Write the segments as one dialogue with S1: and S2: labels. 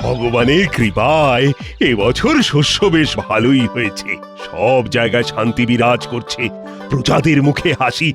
S1: ভগবানের কৃপায় এবছর শস্য বেশ ভালোই হয়েছে। সব জায়গায় শান্তি বিরাজ করছে, প্রজাদের মুখে হাসি।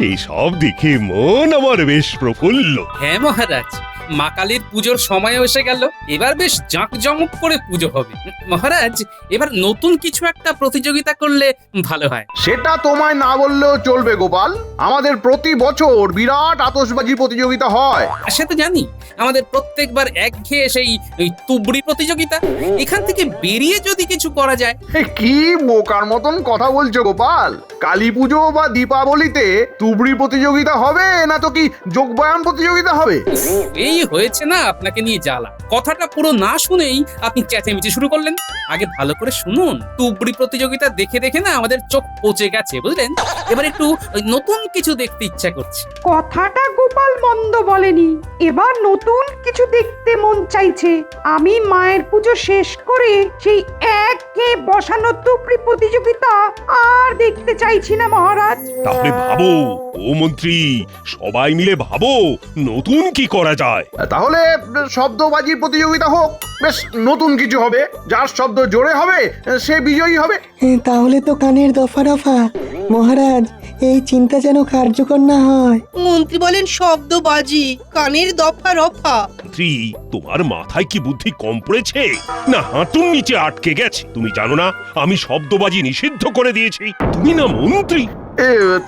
S1: এই সব দেখে মন আমার বেশ প্রফুল্ল।
S2: হ্যাঁ মহারাজ, মা কালীর পুজোর সময় এসে গেল। এবার বেশ জাঁকজমক করে পুজো হবে। মহারাজ, এবার নতুন কিছু একটা প্রতিযোগিতা করলে ভালো হয়।
S3: সেটা তোমায় না বললেও চলবে গোপাল। আমাদের প্রতি বছর বিরাট আতশবাজি প্রতিযোগিতা হয়।
S2: সে তো জানি, আমাদের প্রত্যেকবার একঘেয়ে সেই ওই তুবড়ি প্রতিযোগিতা। এখান থেকে বেরিয়ে যদি কিছু করা যায়।
S3: কি বোকার মতন কথা বলছো গোপাল? কালী পুজো বা দীপাবলিতে তুবড়ি প্রতিযোগিতা হবে না তো কি যোগব্যায়াম প্রতিযোগিতা হবে?
S2: এই হয়েছে না আপনাকে নিয়ে জ্বালা। কথাটা পুরো না শুনেই আপনি চেঁচামেচি শুরু করলেন। আগে ভালো করে শুনুন। তুবড়ি প্রতিযোগিতা দেখে দেখে না আমাদের চোখ পচে গেছে, বুঝলেন? এবার একটু নতুন কিছু দেখতে ইচ্ছা করছে।
S4: কথাটা গোপাল মন্দ বলেনি। এবার নতুন কিছু দেখতে মন চাইছে। আমি মায়ের পুজো শেষ করে সেই একঘেয়ে বসানো তুবড়ি প্রতিযোগিতা আর দেখতে চাইছি না মহারাজ।
S1: তাহলে ভাবো ও মন্ত্রী, সবাই মিলে ভাবো নতুন কি করা যায়।
S3: তাহলে শব্দবাজি প্রতিযোগিতা হোক। বেশ নতুন কিছু হবে, যার শব্দ জোরে হবে সে বিজয়ী হবে।
S5: তাহলে তো কানের দফা রফা। মহারাজ, এই চিন্তা যেন কার্যকর না হয়।
S6: মন্ত্রী বলেন শব্দবাজি, কানের দফা রফা।
S1: মন্ত্রী, তোমার মাথায় কি বুদ্ধি কম পড়েছে না হাঁটুর নিচে আটকে গেছে? তুমি জানো না আমি শব্দবাজি নিষিদ্ধ করে দিয়েছি? তুমি না মন্ত্রী।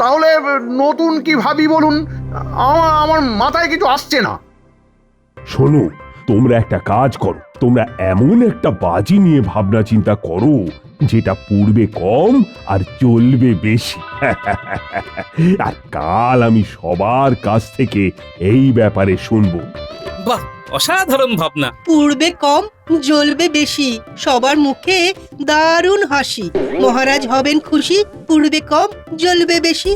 S3: তাহলে নতুন কি ভাবি বলুন? আমার মাথায় কিছু আসছে না।
S7: শোনো, তোমরা একটা কাজ করো। তোমরা এমন একটা বাজি নিয়ে ভাবনা চিন্তা করো যেটা পূর্বে কম আর চলবে বেশি। আর কাল আমি সবার কাছ থেকে এই ব্যাপারে শুনবো।
S2: বাহ, অসাধারণ ভাবনা।
S6: পূর্বে কম, জ্বলবে বেশি। সবার মুখে দারুণ হাসি। মহারাজ হবেন খুশি, পূর্বে কম, জ্বলবে বেশি।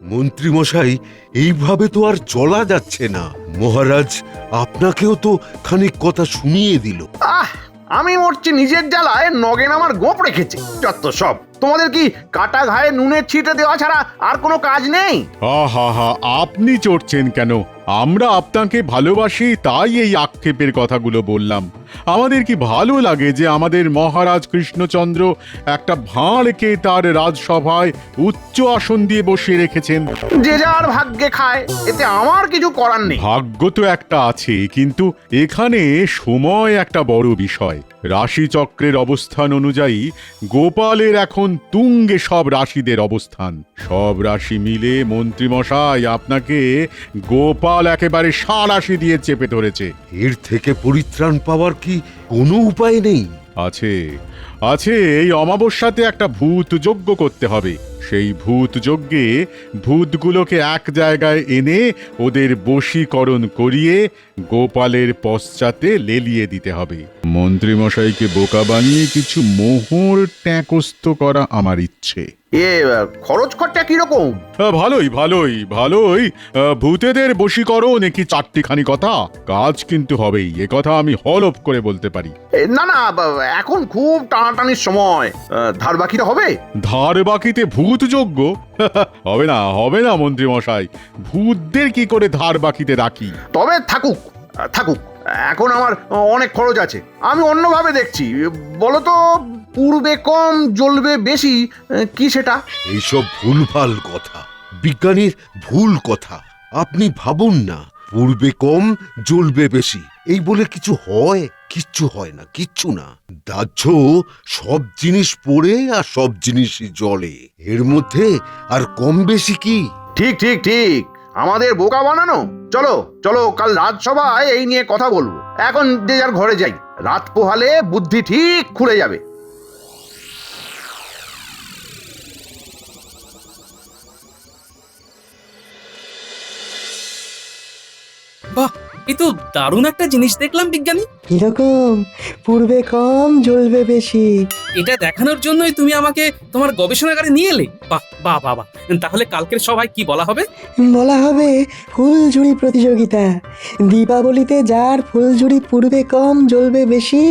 S8: মন্ত্রী মশাই, এইভাবে তো আর চলা যাচ্ছে না। মহারাজ আপনাকেও তো খানিক কথা শুনিয়ে দিল।
S3: আমি মরছি নিজের জ্বালায়, নগেন আমার গোপ রেখেছে। যত সব। তোমাদের কি কাটা ঘায়ে নুনের ছিটে দেওয়া ছাড়া আর কোনো কাজ নেই?
S9: হা, আপনি চড়ছেন কেন? আমরা আপনাকে ভালোবাসি, তাই এই আক্ষেপের কথাগুলো বললাম। আমাদের কি ভালো লাগে যে আমাদের মহারাজ কৃষ্ণচন্দ্র একটা ভাঁড়কে তার রাজসভায় উচ্চ আসন দিয়ে বসিয়ে রেখেছেন।
S3: যে যার ভাগ্যে খায়, এতে আমার কিছু করার নেই।
S9: ভাগ্য তো একটা আছে, কিন্তু এখানে সময় একটা বড় বিষয়। রাশিচক্রের অবস্থান অনুযায়ী গোপালের এখন তুঙ্গে সব রাশিদের অবস্থান। সব রাশি মিলে মন্ত্রীমশাই আপনাকে গোপাল একেবারে সাঁড়াশি দিয়ে চেপে ধরেছে।
S8: এর থেকে পরিত্রাণ পাওয়ার কি কোনো উপায় নেই?
S9: আছে। এই অমাবস্যাতে একটা ভূত যজ্ঞ করতে হবে। সেই ভূত যজ্ঞে ভূতগুলোকে এক জায়গায় এনে ওদের বশীকরণ করিয়ে গোপালের পশ্চাতে লেলিয়ে দিতে হবে। মন্ত্রীমশাইকে বোকা বানিয়ে কিছু মোহর ট্যাকস্ত করা আমার ইচ্ছে।
S3: খরচ খরচা কিরকম?
S9: ভালোই। ভূতেদের বশীকরণ কি চারটিখানি কথা? কাজ কিন্তু হবেই, এ কথা আমি হলফ করে বলতে পারি।
S3: না, এখন খুব টানাটানির সময়। ধার বাকিটা হবে?
S9: ধার বাকিতে ভূত যজ্ঞ? হবে না মন্ত্রী মশাই। ভূতদের কি করে ধার বাকিতে রাখি?
S3: তবে থাকুক। এখন আমার অনেক খরচ আছে, আমি অন্যভাবে দেখছি। বলো তো, পূর্বে কম জ্বলবে বেশি কি সেটা?
S8: এইসব ভুলভাল কথা, বিজ্ঞানীর ভুল কথা। আপনি ভাবুন না, পূর্বে কম জ্বলবে বেশি এই বলে কিছু হয়? কিচ্ছু হয় না, কিচ্ছু না। দাহ্য সব জিনিস পড়ে আর সব জিনিসই জ্বলে, এর মধ্যে আর কম বেশি কি?
S3: ঠিক। আমাদের বোকা বানানো। চলো কাল রাজসভায় এই নিয়ে কথা বলবো। এখন যে যার ঘরে যাই, রাত পোহালে বুদ্ধি ঠিক খুলে যাবে।
S2: বাহ, এই তো দারুণ একটা জিনিস দেখলাম বিজ্ঞানী।
S5: কিরকম? পূর্বে কম, জ্বলবে বেশি।
S2: এটা দেখানোর জন্যই তুমি আমাকে তোমার গবেষণাগারে নিয়ে এলে? বাহ। তাহলে কালকের সভায় কি বলা হবে?
S5: বলা হবে ফুলঝুরি প্রতিযোগিতা। দীপাবলিতে যার ফুলঝুরি পূর্বে কম, জ্বলবে বেশি,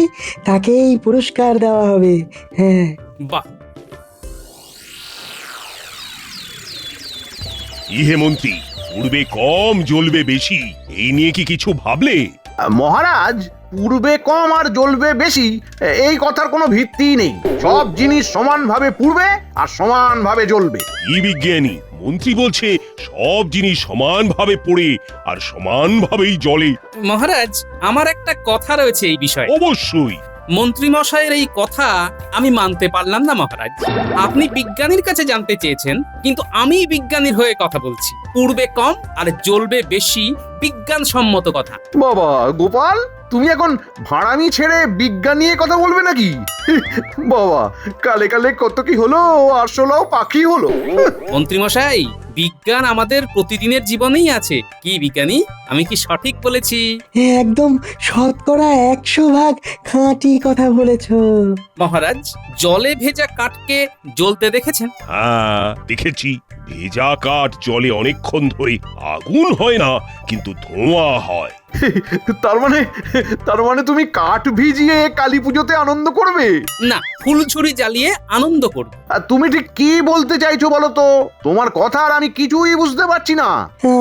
S5: তাকেই পুরস্কার দেওয়া হবে। হ্যাঁ,
S2: বাহ।
S1: ইহে মন্ত্রী, পূর্বে কম জ্বলবে বেশি এই নিয়ে কি কিছু ভাবলে?
S3: মহারাজ, পূর্বে কম আর জ্বলবে বেশি এই কথার কোনো ভিত্তি নেই। সব জিনিস সমানভাবে পূর্বে আর সমানভাবে জ্বলবে।
S1: কি বিজ্ঞানী, মন্ত্রী বলছে সব জিনিস সমানভাবে পড়ে আর সমানভাবেই জ্বলে।
S2: মহারাজ, আমার একটা কথা রয়েছে এই বিষয়ে।
S1: অবশ্যই।
S2: মন্ত্রী মশাইয়ের এই কথা আমি মানতে পারলাম না মহারাজ। আপনি বিজ্ঞানীর কাছে জানতে চেয়েছেন, কিন্তু আমি বিজ্ঞানীর হয়ে কথা বলছি। পূর্বে কম আর জ্বলবে বেশি বিজ্ঞানসম্মত কথা।
S3: বাবা গোপাল, তুমি এখন ভাড়ামি ছেড়ে বিজ্ঞান নিয়ে কথা বলবে নাকি? বাবা, কালে কালে কত কি হলো, আরশোলাও পাখি হলো।
S2: মন্ত্রী মশাই, বিজ্ঞান আমাদের প্রতিদিনের জীবনেই আছে। কি বিজ্ঞানী, আমি কি সঠিক বলেছি?
S5: একদম শতকরা 100 ভাগ খাঁটি কথা বলেছ।
S2: মহারাজ, জলে ভেজা কাঠকে জ্বলতে দেখেছেন?
S1: হ্যাঁ, দেখেছি। ভেজা কাঠ জলে অনেকক্ষণ ধরে আগুন হয় না, কিন্তু ধোঁয়া হয়।
S3: তার মানে তুমি কাঠ ভিজিয়ে কালী পুজোতে আনন্দ করবে?
S2: না, ফুলঝুরি জ্বালিয়ে আনন্দ করব।
S3: আর তুমি ঠিক কি বলতে চাইছো বলো তো? তোমার কথা আর আমি কিছুই বুঝতে পারছি না।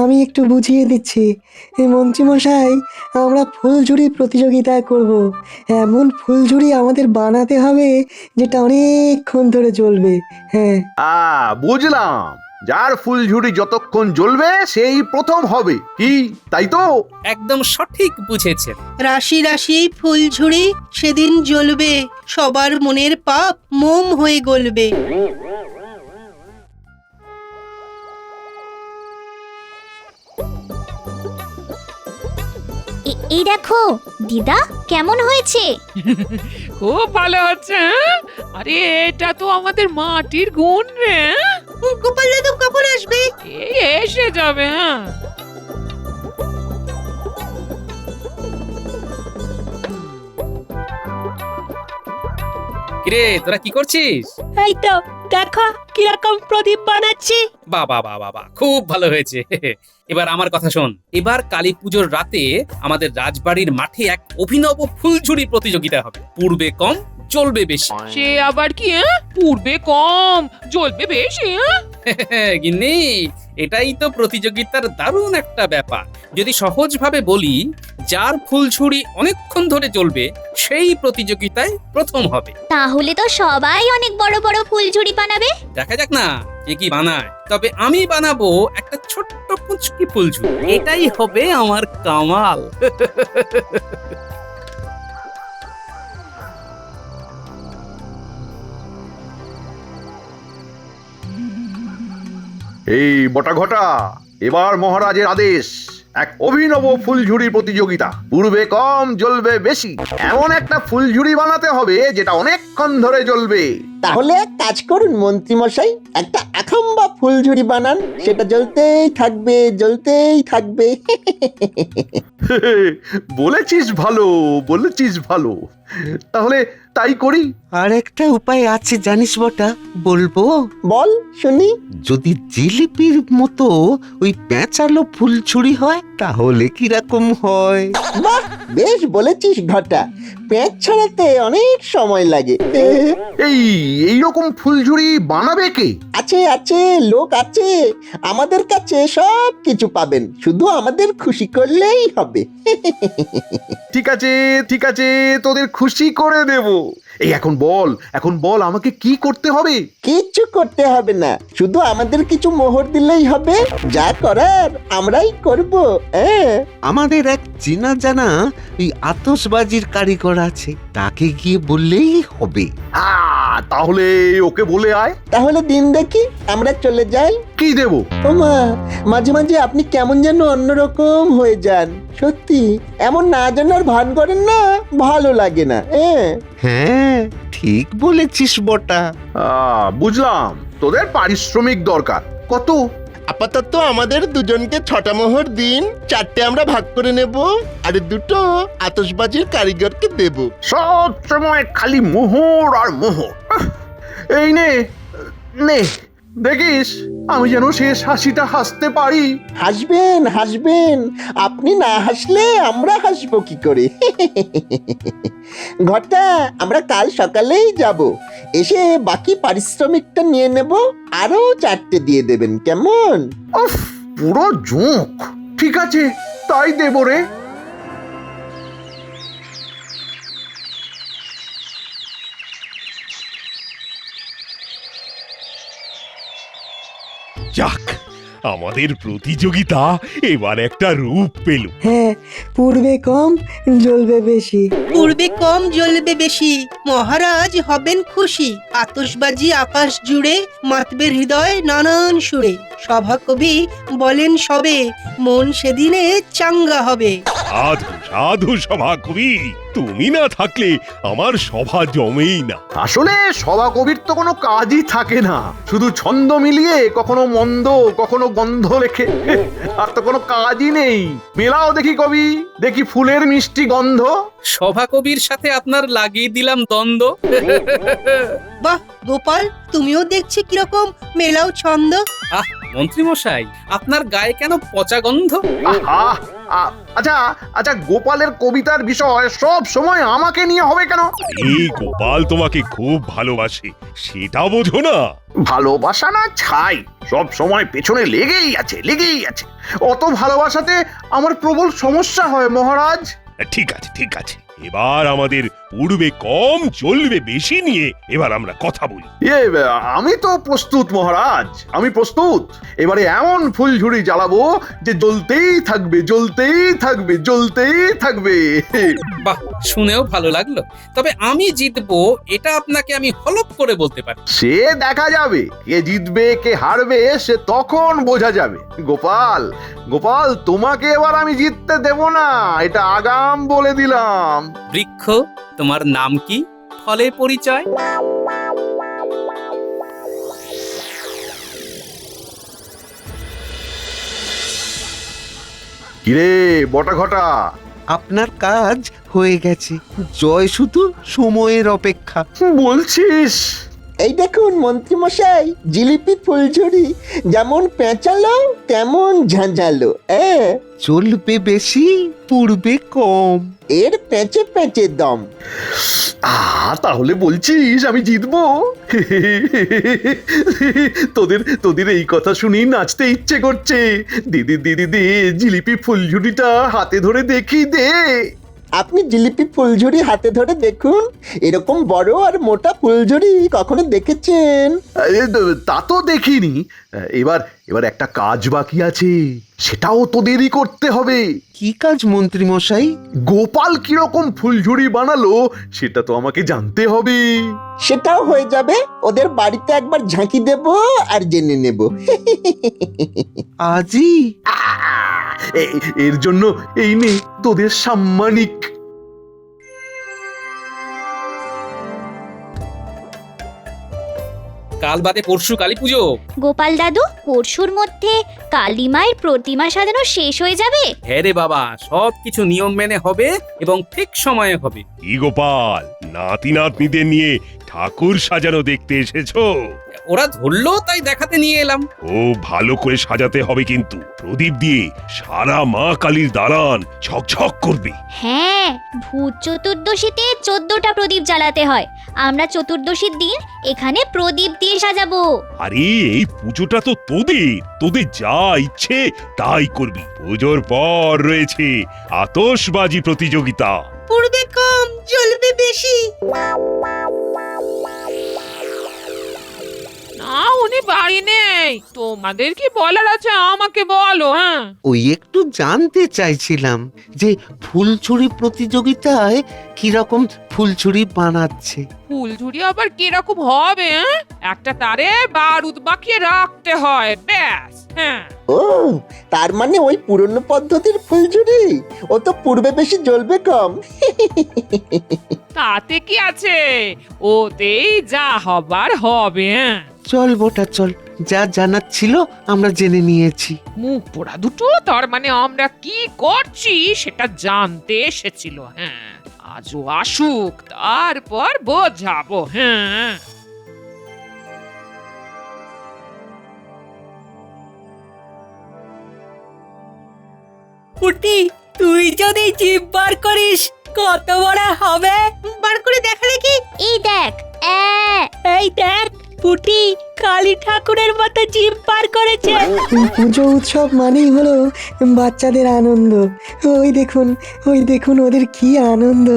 S5: আমি একটু বুঝিয়ে দিচ্ছি। এই মন্ত্রীমশাই, আমরা ফুলঝুরি প্রতিযোগিতা করব। এমন ফুলঝুরি আমাদের বানাতে হবে যেটা অনেকক্ষণ ধরে জ্বলবে। হ্যাঁ,
S3: বুঝলাম। যার ফুলঝুরি যতক্ষণ জ্বলবে সেই প্রথম হবে, কি তাই তো?
S2: একদম সঠিক বুঝেছেন।
S6: রাশি রাশি ফুলঝুরি সেদিন জ্বলবে, সবার মনের পাপ মোম হয়ে গলবে।
S10: এই দেখো দিদা, কেমন হয়েছে?
S11: খুব ভালো হচ্ছে। হ্যাঁ? আরে এটা তো আমাদের মাটির গুণ রে।
S6: গোপাল দাদু কখন আসবে?
S11: এই এসে যাবে। হ্যাঁ,
S2: কিরে, তোরা কি করছিস?
S6: এই তো দেখো কিরকম প্রদীপ বানাচ্ছি।
S2: বাবা বাবা বাবা, খুব ভালো হয়েছে। এবার আমার কথা শোন। এবার কালী পুজোর রাতে আমাদের রাজবাড়ির মাঠে এক অভিনব ফুলঝুরি প্রতিযোগিতা হবে। পূর্বে কম জ্বলবে বেশি।
S11: সে আবার কি? হ্যাঁ, পূর্বে কম জ্বলবে বেশি। হ্যাঁ,
S2: গিন্নি, এটাই তো প্রতিযোগিতার দারুণ একটা ব্যাপার। যদি সহজভাবে বলি, যার ফুলঝুরি অনেকক্ষণ ধরে জ্বলবে সেই প্রতিযোগিতায় প্রথম হবে।
S10: তাহলে তো সবাই অনেক বড় বড় ফুলঝুরি বানাবে।
S2: দেখা যাক না কে কি বানায়। তবে আমি বানাবো একটা ছোট্ট পুচকি ফুলঝুরি। এটাই হবে আমার কামাল।
S3: এই বটা ঘটা, এবার মহারাজের আদেশ, এক অভিনব ফুলঝুরি প্রতিযোগিতা। পূর্বে কম জ্বলবে বেশি এমন একটা ফুলঝুরি বানাতে হবে যেটা অনেকক্ষণ ধরে জ্বলবে।
S12: তাহলে এক কাজ করুন মন্ত্রীমশাই, একটা আখাম্বা ফুলঝুরি বানান, সেটা জ্বলতেই থাকবে জ্বলতেই থাকবে।
S3: বলেছিস ভালো, বলেছিস ভালো। তাহলে তাই করি।
S8: আর একটা উপায় আছে জানিস বটা, বলবো?
S12: বল শুনি।
S8: যদি জিলিপির মতো ওই পেঁচালো ফুলছুরি হয় তাহলে কিরকম হয়?
S12: বাহ, বেশ বলেছিস ঘটা। পেঁচ ছাড়াতে অনেক সময় লাগে।
S3: এইরকম ফুলঝুরি বানাবে কে?
S12: আছে আছে, লোক আছে। আমাদের কাছে সব কিছু পাবেন, শুধু আমাদের খুশি করলেই হবে।
S3: ঠিক আছে ঠিক আছে, তোদের খুশি করে দেব। এই এখন বল আমাকে কি করতে হবে?
S12: কিচ্ছু করতে হবে না, শুধু আমাদের কিছু মোহর দিলেই হবে। যা করার আমরাই করব।
S8: আমাদের এক চেনা জানা ওই আতশবাজির কারিগর আছে, তাকে গিয়ে বললেই হবে।
S3: তাহলে ওকে বলে আয়।
S12: তাহলে দিন দেখি আমরা চলে যাই।
S3: কি দেব?
S12: ওমা, মাঝে মাঝে আপনি কেমন যেন অন্যরকম হয়ে যান। সত্যি, এমন না জানার ভান করেন না, ভালো লাগে না।
S8: হ্যাঁ, ঠিক বলেছিস বটা।
S3: বুঝলাম, তোদের পারিশ্রমিক দরকার। কত?
S12: আপাতত আমাদের দুজনকে 6টা মোহর দিন, 4টে আমরা ভাগ করে নেব, আর 2টো আতশবাজির কারিগরকে দেব।
S3: সব সময় খালি মোহর আর মোহর। এই নে নে, দেখিস আমি যেন শেষ হাসিটা হাসতে পারি।
S12: হাসবেন হাসবেন, আপনি না হাসলে আমরা হাসবো কি করে? ঘরটা আমরা কাল সকালেই যাব, এসে বাকি পারিশ্রমিকটা নিয়ে নেব, আরো 4টে দিয়ে দেবেন, কেমন?
S3: পুরো জোঁক। ঠিক আছে, তাই দেব রে।
S1: যাক, আমাদের প্রতিযোগিতা এবার একটা রূপ পেল।
S5: হ্যাঁ, পূর্বে কম জ্বলবে বেশি।
S6: পূর্বে কম জ্বলবে বেশি, মহারাজ হবেন খুশি। আতশবাজি আকাশ জুড়ে, মাতবে হৃদয় নানান সুরে। সভা কবি বলেন সবে, মন সেদিনে চাঙ্গা হবে।
S1: সাধু সাধু সভা কবি, তুমি না থাকলে আমার সভা জমেই না।
S3: আসলে সভা কবির তো কোনো কাজই থাকে না, শুধু ছন্দ মিলিয়ে কখনো মন্দ কখনো গন্ধ লেখে, আর তো কোনো কাজই নেই। মেলাও দেখি কবি, দেখি ফুলের মিষ্টি গন্ধ।
S2: সভাকবির সাথে আপনার লাগিয়ে দিলাম দ্বন্দ্ব।
S6: বাহ গোপাল, তুমিও দেখছি কিরকম মেলাও ছন্দ।
S2: আহ মন্ত্রী মশাই, আপনার গায়ে কেন পচা গন্ধ?
S3: আহা, আচ্ছা আচ্ছা, গোপালের কবিতার বিষয় সব সময় আমাকে নিয়ে হবে কেন?
S1: এই গোপাল তোমাকে খুব ভালোবাসে, সেটা বোঝো না?
S3: ভালোবাসা না ছাই, সব সময় পেছনে লেগেই আছে লেগেই আছে। অত ভালোবাসাতে আমার প্রবল সমস্যা হয় মহারাজ।
S1: ঠিক আছে ঠিক আছে, এবার আমাদের পূর্বে কম চলবে বেশি নিয়ে এবার আমরা কথা বলি।
S3: আমি তো প্রস্তুত মহারাজ, আমি প্রস্তুত। এবারে এমন ফুলঝুরি জ্বালাবো যে জ্বলতেই থাকবে জ্বলতেই থাকবে জ্বলতেই থাকবে।
S2: বাহ, শুনেও ভালো লাগলো। তবে আমি জিতবো এটা আপনাকে আমি হলপ করে বলতে পারি।
S3: সে দেখা যাবে, কে জিতবে কে হারবে সে তখন বোঝা যাবে। গোপাল গোপাল, তোমাকে এবার আমি জিততে দেব না, এটা আগাম বলে দিলাম।
S2: বৃক্ষ, তোমার নাম কি, ফলে পরিচয়?
S3: কিরে বটা ঘটা,
S8: আপনার কাজ হয়ে গেছে, জয় শুধু সময়ের অপেক্ষা।
S3: বলছিস?
S12: এই দেখুন মন্ত্রী মশাই, জিলিপি ফুলঝুরি যেমন পেঁচালো তেমন ঝাঁঝালো।
S8: চলবে বেশি, পূর্বে কম।
S12: এর পেঁচে পেঁচে দম।
S3: তাহলে বলছিস আমি জিতবো? তোদের এই কথা শুনি নাচতে ইচ্ছে করছে। দিদি দিদি দে, জিলিপি ফুলঝুরিটা হাতে ধরে দেখি দে।
S12: আপনি জিলিপি ফুলঝুরি হাতে ধরে দেখুন, এরকম বড় আর মোটা ফুলঝুরি কখনো দেখেছেন?
S3: তা তো দেখিনি। এবার একটা কাজ বাকি আছে, সেটাও তোদেরই করতে হবে।
S8: কি কাজ মন্ত্রী মশাই?
S3: গোপাল কিরকম ফুলঝুরি বানালো সেটা তো আমাকে জানতে হবে।
S12: সেটাও হয়ে যাবে, ওদের বাড়িতে একবার ঝাঁকি দেব আর জেনে নেব।
S8: আজই?
S3: এর জন্য এই নে তোদের সাম্মানিক।
S2: কাল বাদে পরশু কালী পুজো।
S10: গোপাল দাদু, পরশুর মধ্যে কালী মায়ের প্রতিমা সাজানো শেষ হয়ে যাবে?
S2: হ্যাঁ রে বাবা, সবকিছু নিয়ম মেনে হবে এবং ঠিক সময়ে হবে।
S1: কি গোপাল, নাতি নাতনিদের নিয়ে ঠাকুর সাজানো দেখতে এসেছো?
S2: ওরা ধরলো তাই দেখাতে নিয়ে এলাম।
S1: ও ভালো করে সাজাতে হবে কিন্তু, প্রদীপ দিয়ে সারা মা কালীর দালান ঝকঝক করবে।
S10: হ্যাঁ, ভূত চতুর্দশীতে 14টা প্রদীপ জ্বালাতে হয়। আমরা চতুর্দশীর দিন এখানে প্রদীপ দিয়ে সাজাবো।
S1: আরে এই পুজোটা তো তোদের যা ইচ্ছে তাই করবি। পুজোর পর রয়েছে আতশবাজি প্রতিযোগিতা।
S6: পূর্বে কম জ্বলবে বেশি।
S11: না, উনি বাড়ি নেই। তোমাদের কি বলার আছে আমাকে বলো। হ্যাঁ,
S8: ওই একটু জানতে চাইছিলাম যে ফুলঝুরি প্রতিযোগিতায় কিরকম ফুলঝুরি বানাচ্ছে।
S11: ফুলঝুরি আবার কিরকম হবে? একটা তারে বারুদ মাখিয়ে রাখতে হয়, ব্যাস। হ্যাঁ।
S12: ও, তার মানে ওই পুরনো পদ্ধতির ফুলঝুরি, ও তো পূর্বে বেশি জ্বলবে কম।
S11: তাতে কি আছে, ওতেই যা হবার হবে।
S8: চল বোটা চল, যা জানার ছিল আমরা জেনে নিয়েছি।
S11: মুখ পোড়া দুটো, তার মানে আমরা কি করছি সেটা জানতে এসেছিল। হ্যাঁ, আজও আসুক, তারপর বোঝাবো। হ্যাঁ।
S6: পুটি, তুই যদি জিভ বার করিস কত বড় হবে? বার করে দেখা দেখি।
S10: এই দেখ,
S6: এই দেখ পুটি, কালী ঠাকুরের মতো জিভ বার করেছে।
S5: পুজো উৎসব মানেই হলো বাচ্চাদের আনন্দ। ওই দেখুন ওদের কি আনন্দ।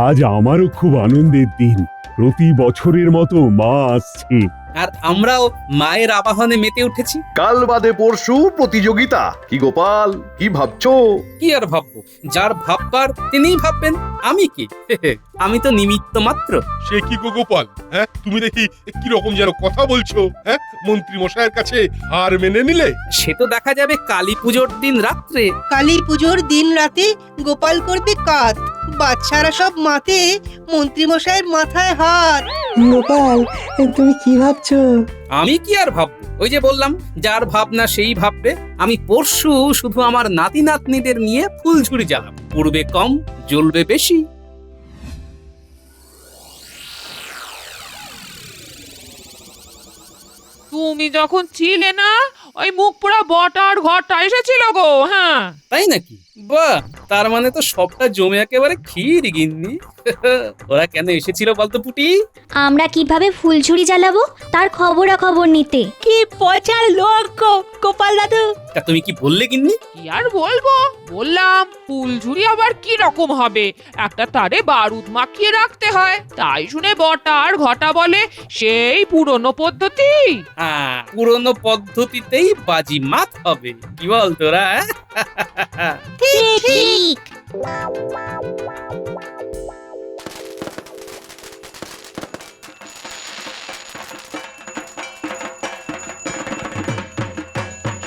S7: আজ আমারও খুব আনন্দের দিন। প্রতি বছরের মতো মা আসছে।
S2: আর আমরাও মায়ের আবাহনে মেতে উঠেছি।
S3: কাল বাদে পরশু প্রতিযোগিতা। কি গোপাল, কি ভাবছো?
S2: কি আর ভাববো, যার ভাববার তিনিই ভাববেন, আমি কি? আমি তো নিমিত্ত মাত্র।
S1: সে কি গো গোপাল, হ্যাঁ তুমি দেখি কি রকম যেন কথা বলছো, হ্যাঁ মন্ত্রী মশাইয়ের কাছে হার মেনে নিলে?
S2: সে তো দেখা যাবে কালী পুজোর দিন রাত্রে।
S6: কালী পুজোর দিন রাতে গোপাল করবে কাত, বাচ্চারা সব মাতে, মন্ত্রীমশাইয়ের মাথায় হাত।
S5: গোপাল, তুমি কি ভাবছো?
S2: আমি কি আর ভাববো, ওই যে বললাম, যার ভাবনা সেই ভাববে। আমি পরশু শুধু আমার নাতি নাতনিদের নিয়ে ফুলঝুরি জ্বালাবো, পুড়বে কম জ্বলবে বেশি।
S11: তুমি যখন ছিলে না, ওই মুখ পোড়া বটার ঘরটা এসেছিল গো। হ্যাঁ,
S2: তাই নাকি? বাহ, তার মানে তো সবটা জমে একেবারে ক্ষীর গিন্নি। ওরা কেন এসেছিল বলতো পুটি?
S10: আমরা কিভাবে ফুলঝুরি জ্বালাবো তার খবরাখবর নিতে।
S6: কি পচার লোক গোপাল দাদু।
S2: তা তুমি কি বললে গিন্নি?
S11: কি আর বলবো, বললাম ফুলঝুরি আবার কি রকম হবে, একটা তারে বারুদ মাখিয়ে রাখতে হয়। তাই শুনে বটার ঘটা বলে সেই পুরনো পদ্ধতি।
S2: হ্যাঁ, পুরনো পদ্ধতিতেই বাজি মাত হবে। কি বল তোরা?
S10: ঠিক।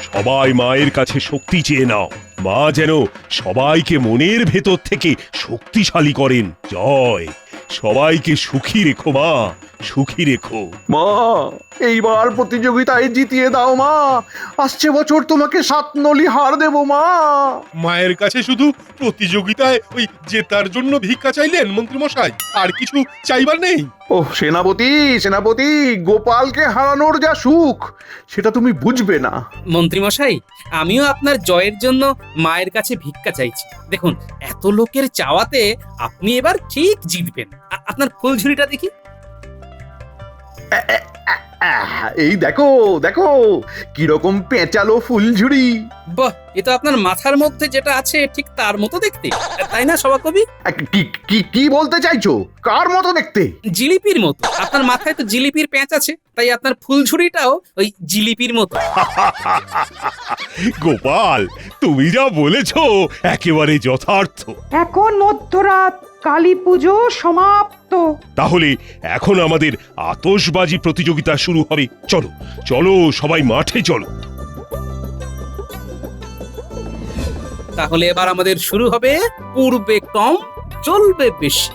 S1: সবাই মায়ের কাছে শক্তি চেয়ে নাও, মা যেন সবাইকে মনের ভেতর থেকে শক্তিশালী করেন। জয়, সবাইকে সুখী রেখো মা, সুখী রেখো।
S3: মা, এইবার প্রতিযোগিতায় জিতিয়ে দাও মা। আসছে বছর তোমাকে 7 নলি হার দেবো মা।
S1: মায়ের কাছে শুধু প্রতিযোগিতায় ওই জেতার জন্য ভিক্ষা চাইলেন মন্ত্রী মশাই, আর কিছু চাইবার নেই?
S3: ও সেনাপতি, সেনাপতি, গোপালকে হারানোর যা সুখ সেটা তুমি বুঝবে না।
S2: মন্ত্রী মশাই, আমিও আপনার জয়ের জন্য মায়ের কাছে ভিক্ষা চাইছি। দেখুন, এত লোকের চাওয়াতে আপনি এবার ঠিক জিতবেন। আপনার ফুলঝুরিটা দেখি।
S3: এই দেখো দেখো, কিরকম পেঁচালো ফুলঝুরি।
S2: বাহ, এ তো আপনার মাথার মধ্যে যেটা আছে ঠিক তার মতো দেখতে, তাই না সভাকবি?
S3: কি কি কি বলতে চাইছো? কার মতো দেখতে?
S2: জিলিপির মতো। আপনার মাথায় তো জিলিপির প্যাঁচ আছে, তাই আপনার ফুলঝুরিটাও ওই জিলিপির মতো।
S1: গোপাল, তুমি যা বলেছো একেবারে যথার্থ।
S4: এখন মধ্যরাত, কালী পুজো সমাপ্ত।
S1: তাহলে এখন আমাদের আতশবাজি প্রতিযোগিতা শুরু হবে। চলো চলো, সবাই মাঠে চলো।
S2: তাহলে এবার আমাদের শুরু হবে পূর্বে কম জ্বলবে বেশি।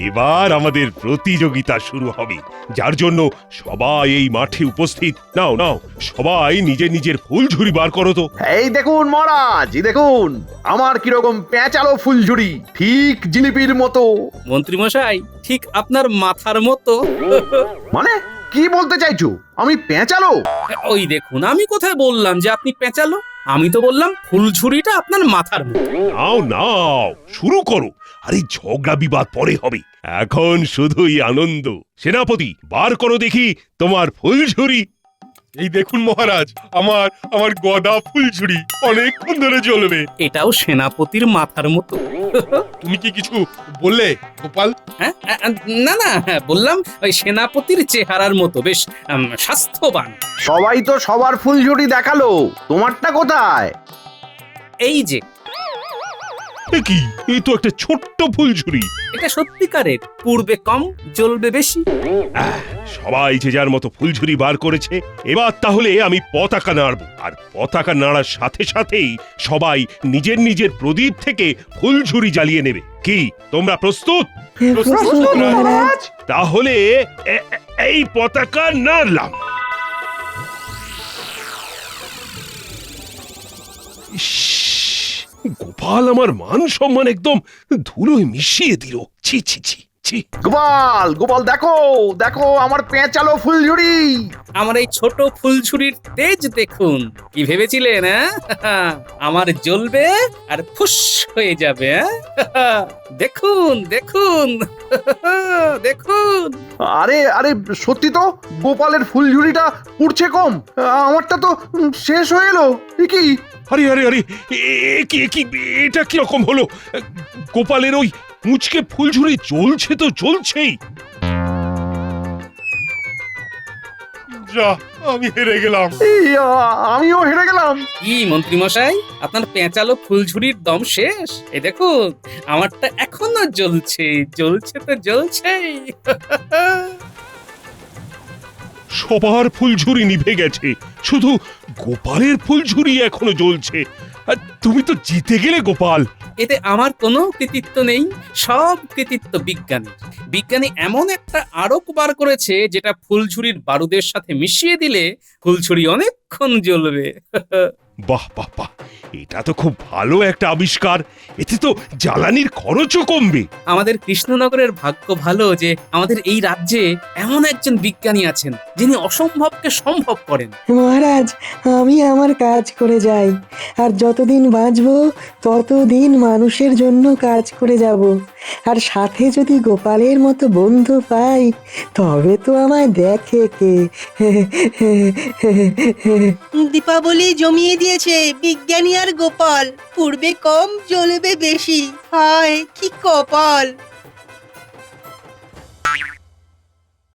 S1: এবার আমাদের প্রতিযোগিতা শুরু হবে, যার জন্য সবাই এই মাঠে উপস্থিত। নাও নাও, সবাই নিজের নিজের ফুলঝুরি বার করো তো।
S3: এই দেখুন মহারাজ, এই দেখুন আমার কিরকম পেঁচালো ফুলঝুরি, ঠিক জিলিপির মতো।
S2: মন্ত্রী মশাই, ঠিক আপনার মাথার মতো।
S3: মানে কি বলতে চাইছো? আমি পেঁচালো?
S2: ওই দেখুন, আমি কোথায় বললাম যে আপনি পেঁচালো? আমি তো বললাম ফুলঝুরিটা আপনার মাথার মতো।
S1: নাও নাও, শুরু করো। আরে ঝগড়া বিবাদ পরে হবে, এখন শুধুই আনন্দ। সেনাপতি, বার করো দেখি তোমার ফুলঝুরি। এই দেখুন মহারাজ, আমার আমার গদা ফুলঝুরি অনেকক্ষণ ধরে জ্বলবে।
S2: এটাও সেনাপতির মাথার মতো।
S1: তুমি কি কিছু বললে গোপাল?
S2: হ্যাঁ, না না, বললাম ওই সেনাপতির চেহারার মতো, বেশ স্বাস্থ্যবান।
S3: সবাই তো সবার ফুলঝুরি দেখালো, তোমারটা কোথায়?
S2: এই যে,
S1: এ কি, এই তো একটা ছোট্ট ফুলঝুরি।
S2: এটা সত্যিকারের পূর্বে কম জ্বলবে বেশি।
S1: সবাই যে যার মতো ফুলঝুরি বার করেছে, এবার তাহলে আমি পতাকা নাড়ব। আর পতাকা নাড়ার সাথে সাথেই সবাই নিজের নিজের প্রদীপ থেকে ফুলঝুরি জ্বালিয়ে নেবে। কি তোমরা প্রস্তুত?
S4: প্রস্তুত মহারাজ।
S1: তাহলে এই পতাকা নাড়লাম। ইস, গোপাল আমার মান সম্মান একদম ধুলোয় মিশিয়ে দিল। ছি ছি ছি ছি।
S3: গোপাল, গোপাল দেখো দেখো আমার পেঁচালো ফুলঝুরি।
S2: আমার এই ছোট ফুলঝুরির তেজ দেখুন। কি ভেবেছিলেন? আমার জ্বলবে আর ফুস হয়ে যাবে। দেখুন দেখুন দেখুন।
S3: আরে আরে, সত্যি তো গোপালের ফুলঝুরিটা পুড়ছে কম, আমারটা তো শেষ হয়ে এলো। এ কি?
S1: আরে আরে আরে, এটা কি রকম হলো? গোপালের ওই পুঁচকে ফুলঝুরি জ্বলছে তো জ্বলছেই। যা, আমি হেরে গেলাম।
S3: আমিও হেরে গেলাম।
S2: কি মন্ত্রী মশাই, আপনার পেঁচালো ফুলঝুরির দম শেষ? এই দেখুন, আমারটা এখনো জ্বলছে, জ্বলছে তো জ্বলছেই।
S1: সবার ফুলঝুরি নিভে গেছে, শুধু গোপালের ফুলঝুরি এখনো জ্বলছে। আর তুমি তো জিতে গেলে গোপাল।
S2: এতে আমার কোনো কৃতিত্ব নেই, সব কৃতিত্ব বিজ্ঞানী। বিজ্ঞানী এমন একটা আরক বার করেছে যেটা ফুলঝুরির বারুদের সাথে মিশিয়ে দিলে ফুলঝুরি অনেকক্ষণ জ্বলবে।
S1: বাহ বাহ বাহ, এটা তো খুব ভালো একটা আবিষ্কার। এতে তো জ্বালানির খরচও কমবে।
S2: আমাদের কৃষ্ণনগরের ভাগ্য ভালো যে আমাদের এই রাজ্যে এমন একজন বিজ্ঞানী আছেন যিনি অসম্ভবকে সম্ভব করেন।
S5: মহারাজ, আমি আমার কাজ করে যাই, আর যতদিন বাঁচবো ততদিন মানুষের জন্য কাজ করে যাব। আর সাথে যদি গোপালের মতো বন্ধু পাই তবে তো আমায় দেখে কে।
S6: দীপাবলি জমিয়ে দিয়েছে বিজ্ঞানী আর গোপাল। পূর্বে কম জ্বলবে বেশি। হায় কি কপাল!